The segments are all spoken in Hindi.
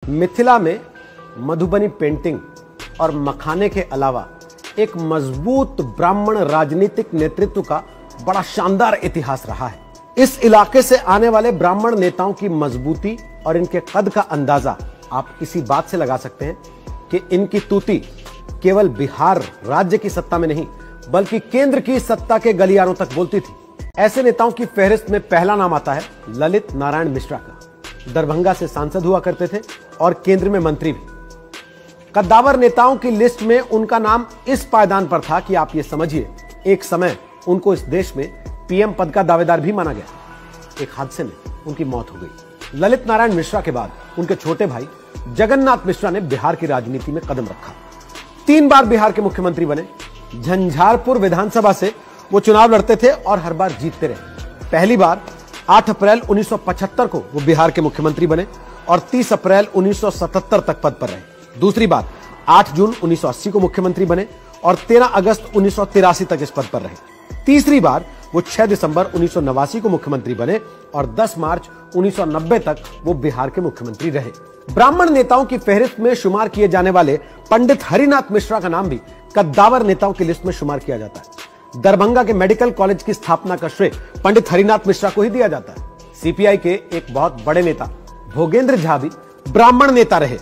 मिथिला में मधुबनी पेंटिंग और मखाने के अलावा एक मजबूत ब्राह्मण राजनीतिक नेतृत्व का बड़ा शानदार इतिहास रहा है। इस इलाके से आने वाले ब्राह्मण नेताओं की मजबूती और इनके कद का अंदाजा आप इसी बात से लगा सकते हैं कि इनकी तूती केवल बिहार राज्य की सत्ता में नहीं बल्कि केंद्र की सत्ता के गलियारों तक बोलती थी। ऐसे नेताओं की फहरिस्त में पहला नाम आता है ललित नारायण मिश्रा का। दरभंगा से सांसद हुआ करते थे और केंद्र में मंत्री भी। कद्दावर नेताओं की लिस्ट में उनका नाम इस पायदान पर था कि आप ये समझिए, एक समय उनको इस देश में पीएम पद का दावेदार भी माना गया। एक हादसे में उनकी मौत हो गई। ललित नारायण मिश्रा के बाद उनके छोटे भाई जगन्नाथ मिश्रा ने बिहार की राजनीति में कदम रखा। 3 बार बिहार के मुख्यमंत्री बने। झंझारपुर विधानसभा से वो चुनाव लड़ते थे और हर बार जीतते रहे। पहली बार 8 अप्रैल 1975 को वो बिहार के मुख्यमंत्री बने और 30 अप्रैल 1977 तक पद पर रहे। दूसरी बार 8 जून 1980 को मुख्यमंत्री बने और 13 अगस्त 1983 तक इस पद पर रहे। तीसरी बार वो 6 दिसंबर 1989 को मुख्यमंत्री बने और 10 मार्च 1990 तक वो बिहार के मुख्यमंत्री रहे। ब्राह्मण नेताओं की फहरिस्त में शुमार किए जाने वाले पंडित हरिनाथ मिश्रा का नाम भी कद्दावर नेताओं की लिस्ट में शुमार किया जाता है। दरभंगा के मेडिकल कॉलेज की स्थापना का श्रेय पंडित हरिनाथ मिश्रा को ही दिया जाता है। सीपीआई के एक बहुत बड़े नेता भोगेंद्र झा भी ब्राह्मण नेता रहे।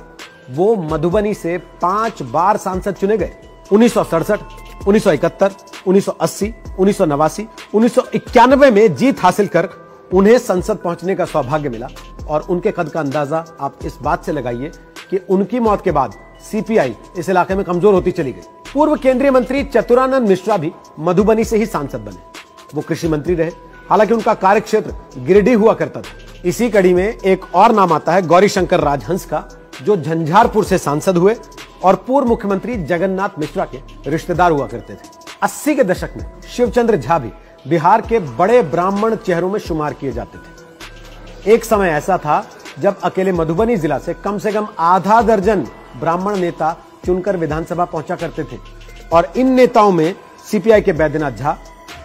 वो मधुबनी से 5 बार सांसद चुने गए। 1967, 1971, 1980, 1989, 1991 में जीत हासिल कर उन्हें संसद पहुंचने का सौभाग्य मिला और उनके कद का अंदाजा आप इस बात से लगाइए कि उनकी मौत के बाद सीपीआई इस इलाके में कमजोर होती चली गई। पूर्व केंद्रीय मंत्री चतुरानंद मिश्रा भी मधुबनी से ही सांसद बने। वो कृषि मंत्री रहे, हालांकि उनका कार्यक्षेत्र गिरिडीह हुआ करता था। इसी कड़ी में एक और नाम आता है गौरीशंकर राजहंस का, जो झंझारपुर से सांसद हुए और पूर्व मुख्यमंत्री जगन्नाथ मिश्रा के रिश्तेदार हुआ करते थे। 80 के दशक में शिवचंद्र झा भी बिहार के बड़े ब्राह्मण चेहरों में शुमार किए जाते थे। एक समय ऐसा था जब अकेले मधुबनी जिला से कम आधा दर्जन ब्राह्मण नेता चुनकर विधानसभा पहुंचा करते थे और इन नेताओं में सीपीआई के बैद्यनाथ झा,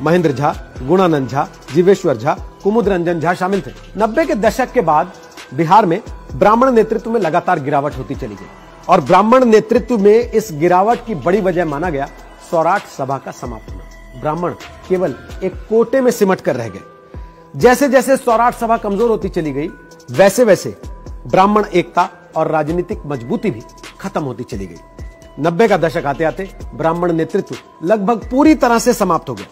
महेंद्र झा, गुणानंद झा, जीवेश्वर झा, कुमुद रंजन झा शामिल थे। 90 के दशक के बाद बिहार में ब्राह्मण नेतृत्व में लगातार गिरावट होती चली गई और ब्राह्मण नेतृत्व में इस गिरावट की बड़ी वजह माना गया सौराठ सभा का समाप्त होना। ब्राह्मण केवल एक कोटे में सिमट कर रह गए। जैसे जैसे सौराठ सभा कमजोर होती चली गई वैसे वैसे ब्राह्मण एकता और राजनीतिक मजबूती भी खत्म होती चली गई। 90 का दशक आते आते ब्राह्मण नेतृत्व लगभग पूरी तरह से समाप्त हो गया।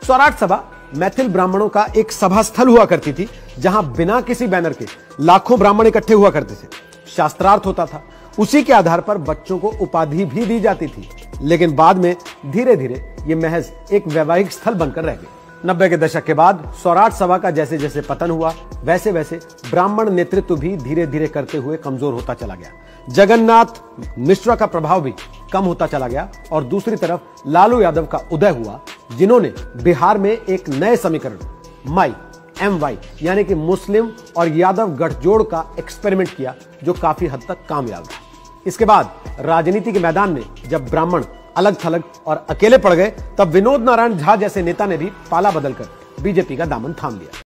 सौराठ सभा मैथिल ब्राह्मणों का एक सभा स्थल हुआ करती थी जहां बिना किसी बैनर के लाखों ब्राह्मण इकट्ठे हुआ करते थे। शास्त्रार्थ होता था, उसी के आधार पर बच्चों को उपाधि भी दी जाती थी। लेकिन बाद में धीरे धीरे यह महज एक वैवाहिक स्थल बनकर रह गई। 90 के दशक के बाद सौराठ सभा का जैसे जैसे पतन हुआ वैसे वैसे ब्राह्मण नेतृत्व भी धीरे धीरे करते हुए कमजोर होता चला गया। जगन्नाथ मिश्रा का प्रभाव भी कम होता चला गया और दूसरी तरफ लालू यादव का उदय हुआ, जिन्होंने बिहार में एक नए समीकरण MY यानी कि मुस्लिम और यादव गठजोड़ का एक्सपेरिमेंट किया, जो काफी हद तक कामयाब रहा। इसके बाद राजनीति के मैदान में जब ब्राह्मण अलग थलग और अकेले पड़ गए, तब विनोद नारायण झा जैसे नेता ने भी पाला बदलकर बीजेपी का दामन थाम लिया।